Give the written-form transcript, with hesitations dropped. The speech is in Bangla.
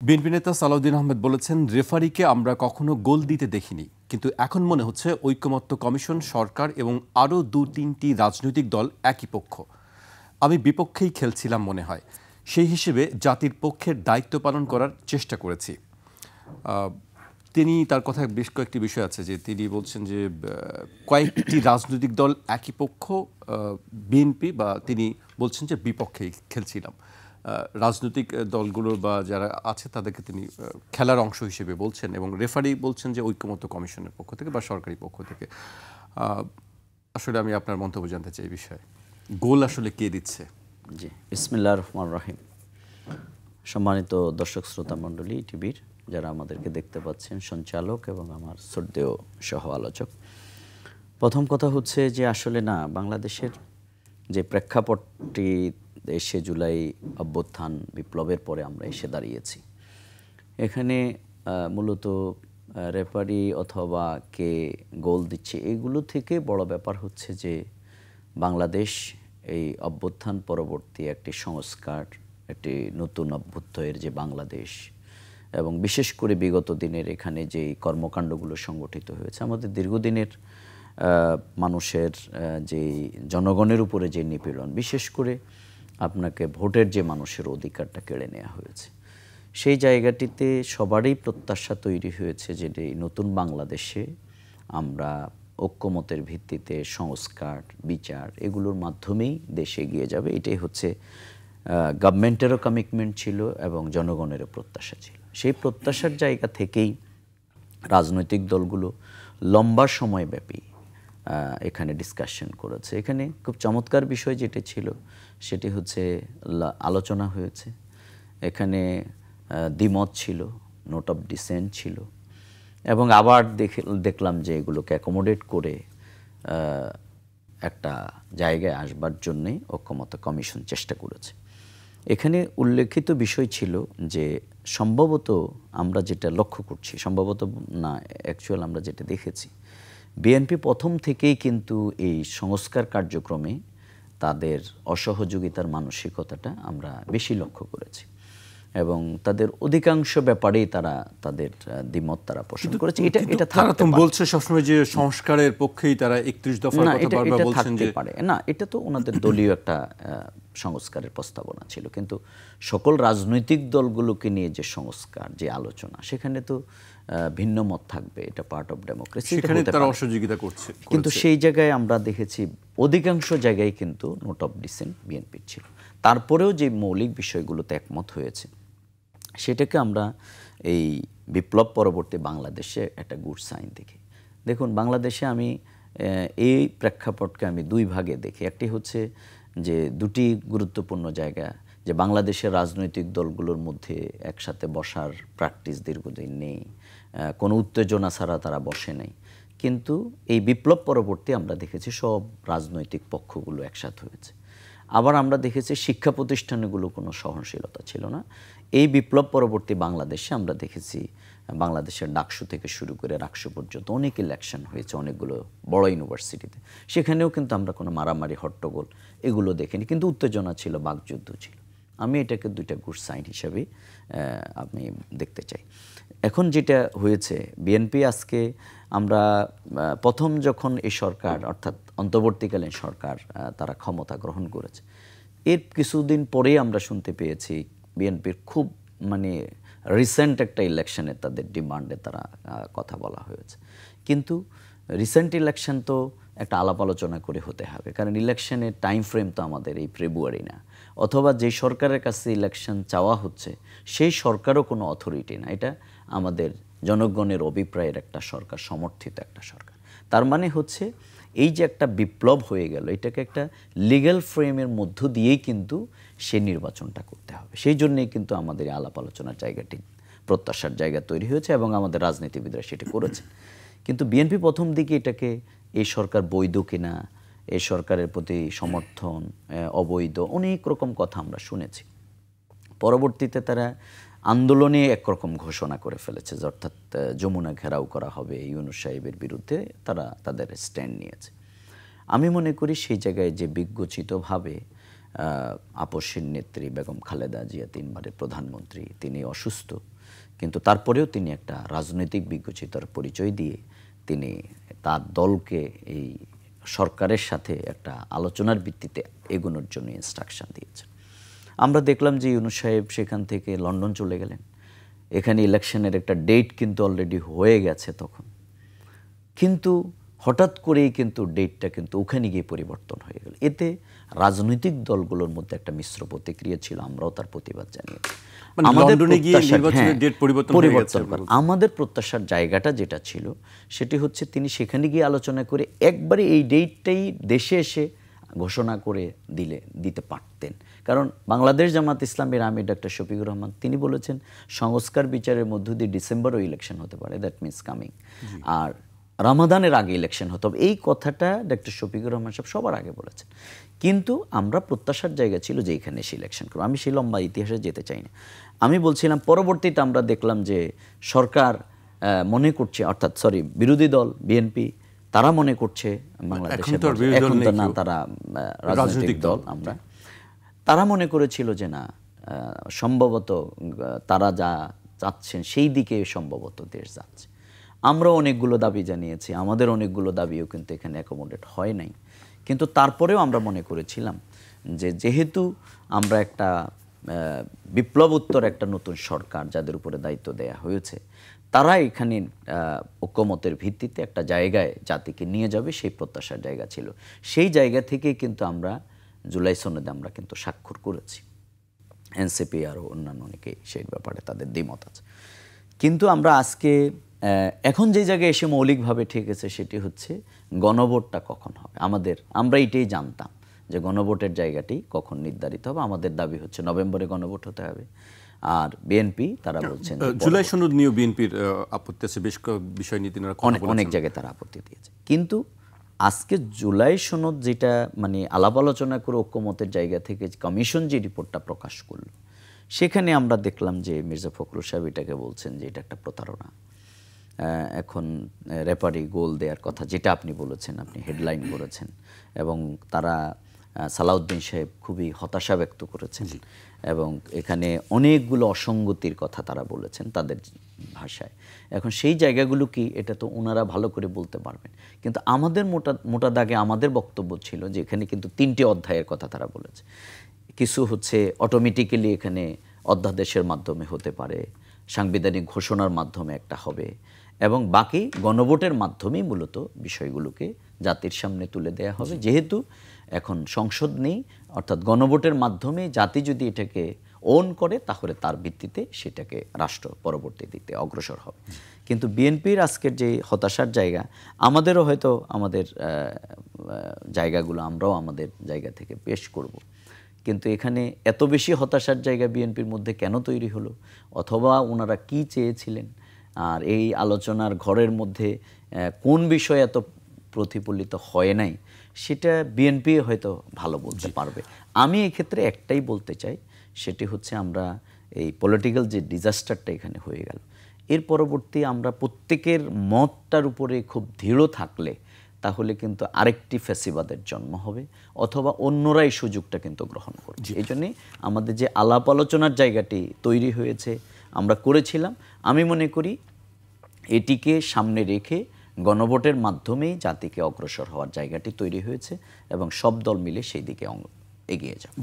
বিএনপি নেতা সালাউদ্দিন আহমেদ বলেছেন, রেফারিকে আমরা কখনো গোল দিতে দেখিনি, কিন্তু এখন মনে হচ্ছে ঐকমত্য কমিশন, সরকার এবং আরও দু-তিনটি রাজনৈতিক দল একই পক্ষ। আমি বিপক্ষেই খেলছিলাম মনে হয়, সেই হিসেবে জাতির পক্ষের দায়িত্ব পালন করার চেষ্টা করেছি। তিনি তার কথায় বেশ কয়েকটি বিষয় আছে যে তিনি বলছেন যে কয়েকটি রাজনৈতিক দল একই পক্ষ, বিএনপি, বা তিনি বলছেন যে বিপক্ষেই খেলছিলাম। রাজনৈতিক দলগুলো বা যারা আছে তাদেরকে তিনি খেলার অংশ হিসেবে বলছেন, এবং রেফারি বলছেন যে ঐকমত্য কমিশনের পক্ষ থেকে বা সরকারি পক্ষ থেকে। আসলে আমি আপনার মন্তব্য জানতে চাই এই বিষয়ে। গোল আসলে কে দিচ্ছে? জি, বিসমিল্লাহির রহমানির রহিম। সম্মানিত দর্শক শ্রোতা মণ্ডলী, টিভির যারা আমাদেরকে দেখতে পাচ্ছেন, সঞ্চালক এবং আমার শ্রদ্ধেয় সহ আলোচক, প্রথম কথা হচ্ছে যে আসলে না, বাংলাদেশের যে প্রেক্ষাপটটি এসে জুলাই অভ্যুত্থান বিপ্লবের পরে আমরা এসে দাঁড়িয়েছি, এখানে মূলত রেফারি অথবা কে গোল দিচ্ছে এগুলো থেকে বড় ব্যাপার হচ্ছে যে বাংলাদেশ এই অভ্যুত্থান পরবর্তী একটি সংস্কার, একটি নতুন অভ্যুত্থানের যে বাংলাদেশ, এবং বিশেষ করে বিগত দিনের এখানে যে কর্মকাণ্ডগুলো সংগঠিত হয়েছে, আমাদের দীর্ঘদিনের মানুষের যে জনগণের উপরে যে নিপীড়ন, বিশেষ করে আপনাকে ভোটের যে মানুষের অধিকারটা কেড়ে নেওয়া হয়েছে, সেই জায়গাটিতে সবারই প্রত্যাশা তৈরি হয়েছে যে এই নতুন বাংলাদেশে আমরা ঐক্যমতের ভিত্তিতে সংস্কার, বিচার এগুলোর মাধ্যমেই দেশ এগিয়ে যাবে। এটাই হচ্ছে গভর্নমেন্টেরও কমিটমেন্ট ছিল এবং জনগণেরও প্রত্যাশা ছিল। সেই প্রত্যাশার জায়গা থেকেই রাজনৈতিক দলগুলো লম্বা সময়ব্যাপী এখানে ডিসকাশন করেছে। এখানে খুব চমৎকার বিষয় যেটা ছিল সেটি হচ্ছে আলোচনা হয়েছে, এখানে দ্বিমত ছিল, নোট অফ ডিসেন্ট ছিল, এবং আবার দেখলাম যে এগুলোকে অ্যাকোমোডেট করে একটা জায়গায় আসবার জন্যে ঐকমত্য কমিশন চেষ্টা করেছে। এখানে উল্লেখিত বিষয় ছিল যে সম্ভবত আমরা যেটা লক্ষ্য করছি, সম্ভবত না, অ্যাকচুয়াল আমরা যেটা দেখেছি, বিএনপি প্রথম থেকেই কিন্তু এই সংস্কার কার্যক্রমে তাদের অসহযোগিতার মানসিকতাটা আমরা বেশি লক্ষ্য করেছি, এবং তাদের অধিকাংশ ব্যাপারেই তারা তাদের দ্বিমত তারা পোষণ করেছে। এটা তারা তো বলছে সবসময় যে সংস্কারের পক্ষেই তারা 31 দফার কথা বারবার বলছেন যে পারে না, এটা তো ওনাদের দলীয় একটা সংস্কারের প্রস্তাবনা ছিল, কিন্তু সকল রাজনৈতিক দলগুলোকে নিয়ে যে সংস্কার, যে আলোচনা, সেখানে তো ভিন্ন মত থাকবে, এটা পার্ট অফ ডেমোক্রেসি, সেখানে তারা অসহযোগিতা করছে। কিন্তু সেই জায়গায় আমরা দেখেছি অধিকাংশ জায়গায় কিন্তু নোট অফ ডিসেন্ট বিএনপির ছিল। তারপরেও যে মৌলিক বিষয়গুলোতে একমত হয়েছে, সেটাকে আমরা এই বিপ্লব পরবর্তী বাংলাদেশে একটা গুড সাইন দেখি। দেখুন, বাংলাদেশে আমি এই প্রেক্ষাপটকে আমি দুই ভাগে দেখি। একটি হচ্ছে যে দুটি গুরুত্বপূর্ণ জায়গা, যে বাংলাদেশের রাজনৈতিক দলগুলোর মধ্যে একসাথে বসার প্র্যাকটিস দীর্ঘদিন নেই, কোনো উত্তেজনা ছাড়া তারা বসে নাই, কিন্তু এই বিপ্লব পরবর্তী আমরা দেখেছি সব রাজনৈতিক পক্ষগুলো একসাথে হয়েছে। আবার আমরা দেখেছি শিক্ষা প্রতিষ্ঠানগুলো কোনো সহনশীলতা ছিল না। এই বিপ্লব পরবর্তী বাংলাদেশে আমরা দেখেছি বাংলাদেশের ডাকসু থেকে শুরু করে রাকসু পর্যন্ত অনেক ইলেকশন হয়েছে অনেকগুলো বড় ইউনিভার্সিটিতে, সেখানেও কিন্তু আমরা কোনো মারামারি, হট্টগোল এগুলো দেখিনি, কিন্তু উত্তেজনা ছিল, বাকযুদ্ধ ছিল। আমি এটাকে দুইটা গুড সাইন হিসাবে আমি দেখতে চাই। এখন যেটা হয়েছে, বিএনপি আজকে আমরা প্রথম যখন এই সরকার, অর্থাৎ অন্তর্বর্তীকালীন সরকার তারা ক্ষমতা গ্রহণ করেছে, এর কিছুদিন পরেই আমরা শুনতে পেয়েছি বিএনপির খুব রিসেন্ট একটা ইলেকশনে তাদের ডিমান্ডে তারা কথা বলা হয়েছে। কিন্তু রিসেন্ট ইলেকশন তো একটা আলাপ আলোচনা করে হতে হবে, কারণ ইলেকশনের টাইম ফ্রেম তো আমাদের এই ফেব্রুয়ারি না, অথবা যে সরকারের কাছে ইলেকশন চাওয়া হচ্ছে সেই সরকারও কোনো অথরিটি না, এটা আমাদের জনগণের অভিপ্রায়ের একটা সরকার, সমর্থিত একটা সরকার। তার মানে হচ্ছে এই যে একটা বিপ্লব হয়ে গেল, এটাকে একটা লিগ্যাল ফ্রেমের মধ্য দিয়েই কিন্তু সেই নির্বাচনটা করতে হবে। সেই জন্যেই কিন্তু আমাদের আলাপ আলোচনার জায়গাটি, প্রত্যাশার জায়গা তৈরি হয়েছে এবং আমাদের রাজনীতিবিদরা সেটা করেছে। কিন্তু বিএনপি প্রথম দিকে এটাকে এই সরকার বৈধ কিনা, এই সরকারের প্রতি সমর্থন অবৈধ, অনেক রকম কথা আমরা শুনেছি। পরবর্তীতে তারা আন্দোলনে একরকম ঘোষণা করে ফেলেছে, অর্থাৎ যমুনা ঘেরাও করা হবে, ইউনূস সাহেবের বিরুদ্ধে তারা তাদের স্ট্যান্ড নিয়েছে। আমি মনে করি সেই জায়গায় যে বিজ্ঞোচিতভাবে আপসহীন নেত্রী বেগম খালেদা জিয়া 3 বারের প্রধানমন্ত্রী, তিনি অসুস্থ, কিন্তু তারপরেও তিনি একটা রাজনৈতিক বিজ্ঞচিতার পরিচয় দিয়ে তিনি তার দলকে এই সরকারের সাথে একটা আলোচনার ভিত্তিতে এগোনোর জন্য ইনস্ট্রাকশন দিয়েছেন। আমরা দেখলাম যে ইউনূস সাহেব সেখান থেকে লন্ডন চলে গেলেন। এখানে ইলেকশনের একটা ডেট কিন্তু অলরেডি হয়ে গেছে তখন, কিন্তু হঠাৎ করেই কিন্তু ডেটটা কিন্তু ওখানে গিয়ে পরিবর্তন হয়ে গেল। এতে রাজনৈতিক দলগুলোর মধ্যে একটা মিশ্র প্রতিক্রিয়া ছিল, আমরাও তার প্রতিবাদ জানিয়েছি। আমাদের প্রত্যাশার জায়গাটা যেটা ছিল সেটি হচ্ছে তিনি সেখানে গিয়ে আলোচনা করে একবারে এই ডেটটাই দেশে এসে ঘোষণা করে দিতে পারতেন। কারণ বাংলাদেশ জামাত ইসলামের আমির ডক্টর শফিকুর রহমান তিনি বলেছেন সংস্কার বিচারের মধ্য দিয়ে ডিসেম্বরও ইলেকশন হতে পারে, দ্যাট মিনস কামিং, আর রমাদানের আগে ইলেকশন হতে হবে। এই কথাটা ডক্টর শফিকুর রহমান সাহেব সবার আগে বলেছেন। কিন্তু আমরা প্রত্যাশার জায়গা ছিল যে এখানে এসে ইলেকশন করবো। আমি সেই লম্বা ইতিহাসে যেতে চাই না। আমি বলছিলাম পরবর্তীতে আমরা দেখলাম যে সরকার মনে করছে, অর্থাৎ বিরোধী দল বিএনপি তারা মনে করছে বাংলাদেশে এখন তো না, তারা রাজনৈতিক দল, তারা মনে করেছিল যে না, সম্ভবত তারা যা চাচ্ছেন সেই দিকে সম্ভবত দেশ যাচ্ছে। আমরা অনেকগুলো দাবি জানিয়েছি, আমাদের অনেকগুলো দাবিও কিন্তু এখানে অ্যাকোমোডেট হয় নাই। কিন্তু তারপরেও আমরা মনে করেছিলাম যে যেহেতু আমরা একটা বিপ্লবোত্তর একটা নতুন সরকার যাদের উপরে দায়িত্ব দেয়া হয়েছে, তারা এখানে ঐক্যমতের ভিত্তিতে একটা জায়গায় জাতিকে নিয়ে যাবে, সেই প্রত্যাশার জায়গা ছিল। সেই জায়গা থেকে কিন্তু আমরা জুলাই সনদে আমরা কিন্তু স্বাক্ষর করেছি। এনসিপি আরও অন্যান্য অনেকেই সেই ব্যাপারে তাদের দ্বিমত আছে। কিন্তু আমরা আজকে এখন যে জায়গায় এসে মৌলিকভাবে ঠেকেছে সেটি হচ্ছে গণভোটটা কখন হবে। আমরা এটাই জানতাম যে গণভোটের জায়গাটি কখন নির্ধারিত হবে। আমাদের দাবি হচ্ছে নভেম্বরে গণভোট হতে হবে। আর বিএনপি তারা বলছেন জুলাই সনদ নিয়ে বিএনপির আপত্তি আছে, বেশ বিষয় নিয়ে তিনারা অনেক জায়গায় তারা আপত্তি দিয়েছে। কিন্তু আজকে জুলাই সনদ যেটা মানে আলাপ আলোচনা করে ঐক্যমতের জায়গা থেকে কমিশন যে রিপোর্টটা প্রকাশ করলো, সেখানে আমরা দেখলাম যে মির্জা ফখরুল সাহেব এটাকে বলছেন যে এটা একটা প্রতারণা। এখন রেফারি গোল দেওয়ার কথা যেটা আপনি বলেছেন, আপনি হেডলাইন করেছেন, এবং তারা সালাউদ্দিন সাহেব খুবই হতাশা ব্যক্ত করেছেন এবং এখানে অনেকগুলো অসঙ্গতির কথা তারা বলেছেন তাদের ভাষায়। এখন সেই জায়গাগুলো কি, এটা তো ওনারা ভালো করে বলতে পারবেন। কিন্তু আমাদের মোটা দাগে আমাদের বক্তব্য ছিল যে এখানে কিন্তু 3টি অধ্যায়ের কথা তারা বলেছে। কিছু হচ্ছে অটোমেটিক্যালি এখানে অধ্যাদেশের মাধ্যমে হতে পারে, সাংবিধানিক ঘোষণার মাধ্যমে একটা হবে, এবং বাকি গণভোটের মাধ্যমেই মূলত বিষয়গুলোকে জাতির সামনে তুলে দেয়া হবে। যেহেতু এখন সংসদ নেই, অর্থাৎ গণভোটের মাধ্যমে জাতি যদি এটাকে ওন করে তাহলে তার ভিত্তিতে সেটাকে রাষ্ট্র পরবর্তী দিতে অগ্রসর হবে। কিন্তু বিএনপির আজকের যে হতাশার জায়গা, আমাদেরও হয়তো আমাদের জায়গাগুলো আমরাও আমাদের জায়গা থেকে পেশ করব। কিন্তু এখানে এত বেশি হতাশার জায়গা বিএনপির মধ্যে কেন তৈরি হলো, অথবা ওনারা কি চেয়েছিলেন, আর এই আলোচনার ঘরের মধ্যে কোন বিষয় এত প্রতিফলিত হয় নাই, সেটা বিএনপি হয়তো ভালো বলতে পারবে। আমি এই ক্ষেত্রে একটাই বলতে চাই, সেটি হচ্ছে আমরা এই পলিটিক্যাল যে ডিজাস্টারটা এখানে হয়ে গেল, এর পরবর্তী আমরা প্রত্যেকের মতটার উপরে খুব দৃঢ় থাকলে তাহলে কিন্তু আরেকটি ফ্যাসিবাদের জন্ম হবে, অথবা অন্যরা এই সুযোগটা কিন্তু গ্রহণ করবে। এই জন্যে আমাদের যে আলাপ আলোচনার জায়গাটি তৈরি হয়েছে, আমরা করেছিলাম, আমি মনে করি এটিকে সামনে রেখে গণভোটের মাধ্যমেই জাতিকে অগ্রসর হওয়ার জায়গাটি তৈরি হয়েছে এবং সব দল মিলে সেই দিকে এগিয়ে যাবে।